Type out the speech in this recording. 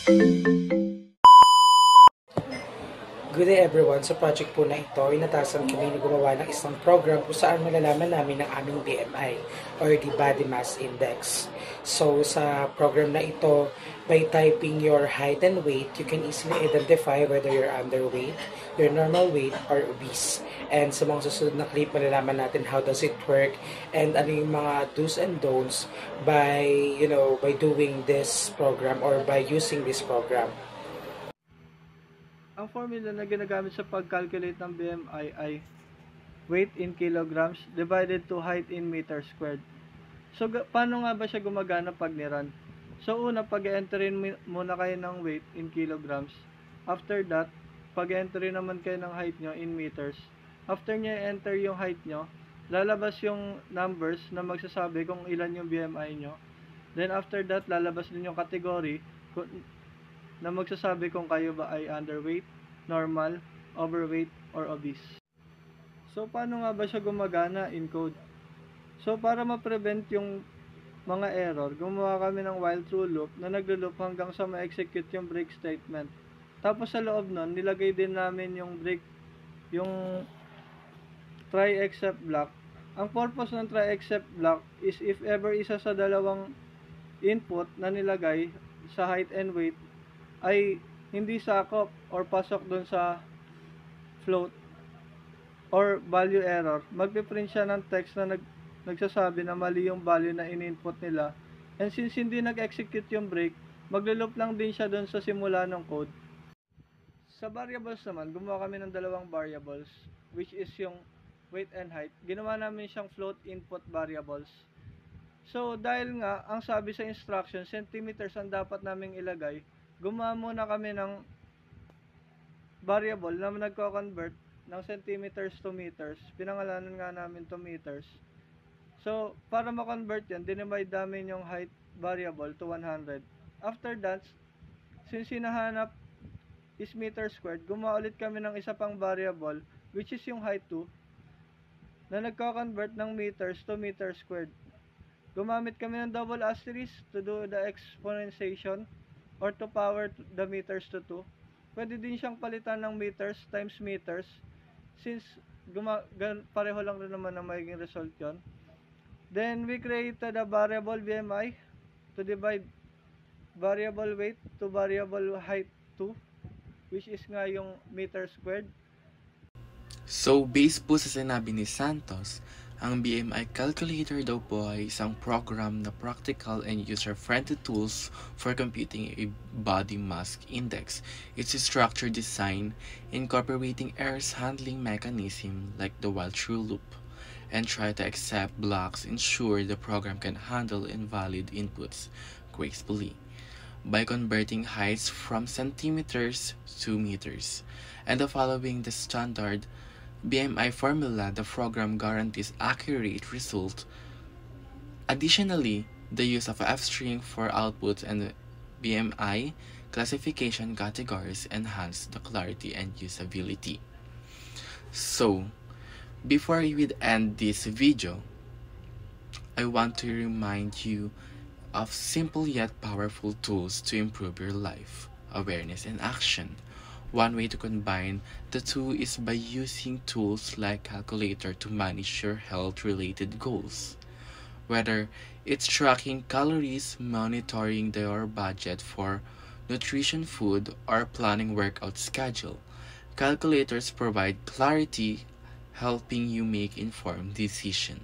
Good day everyone! Sa project po na ito, inatasan kami na gumawa ng isang program kung saan malalaman namin ang aming BMI or the Body Mass Index. So sa program na ito, by typing your height and weight, you can easily identify whether you're underweight, your normal weight, or obese. And sa mga susunod na clip, malalaman natin how does it work and ano yung mga do's and don'ts by doing this program or by using this program. Ang formula na ginagamit sa pag-calculate ng BMI ay weight in kilograms divided to height in meters squared. So, paano nga ba siya gumagana pag niran? So, una, pag-enterin muna kayo ng weight in kilograms. After that, pag-enterin naman kayo ng height nyo in meters. After nyo enter yung height nyo, lalabas yung numbers na magsasabi kung ilan yung BMI nyo. Then, after that, lalabas din yung category na magsasabi kung kayo ba ay underweight, normal, overweight, or obese. So, paano nga ba siya gumagana in code? So, para ma-prevent yung mga error, gumawa kami ng while true loop na naglo-loop hanggang sa ma-execute yung break statement. Tapos sa loob nun, nilagay din namin yung yung try except block. Ang purpose ng try except block is if ever isa sa dalawang input na nilagay sa height and weight ay hindi sakop or pasok dun sa float or value error, magpiprint siya ng text na nagsasabi na mali yung value na in-input nila. And since hindi nag-execute yung break, maglo-loop lang din siya dun sa simula ng code. Sa variables naman, gumawa kami ng dalawang variables, which is yung weight and height. Ginawa namin siyang float input variables. So, dahil nga, ang sabi sa instruction, centimeters ang dapat naming ilagay, gumawa muna kami ng variable na nagko-convert ng centimeters to meters. Pinangalanan nga namin to meters. So, para ma-convert yan, dinivide namin yung height variable to 100. After that, since hinahanap is meter squared, gumawa ulit kami ng isa pang variable, which is yung height 2, na nagko-convert ng meters to meter squared. Gumamit kami ng double asterisk to do the exponentiation or to power the meters to 2. Pwede din siyang palitan ng meters times meters since pareho lang rin naman ang magiging result yon. Then we created a variable BMI to divide variable weight to variable height 2, which is nga yung meter squared. So, based po sa sinabi ni Santos, ang BMI calculator daw po ay isang program na practical and user-friendly tools for computing a body mass index. It's a structured design incorporating errors handling mechanism like the while true loop and try to accept blocks ensure the program can handle invalid inputs gracefully by converting heights from centimeters to meters and following the standard BMI formula. The program guarantees accurate result. Additionally, the use of F-string for outputs and BMI classification categories enhance the clarity and usability. So, before we would end this video, I want to remind you of simple yet powerful tools to improve your life, awareness, and action. One way to combine the two is by using tools like calculator to manage your health-related goals. Whether it's tracking calories, monitoring your budget for nutrition food, or planning workout schedule, calculators provide clarity, helping you make informed decisions.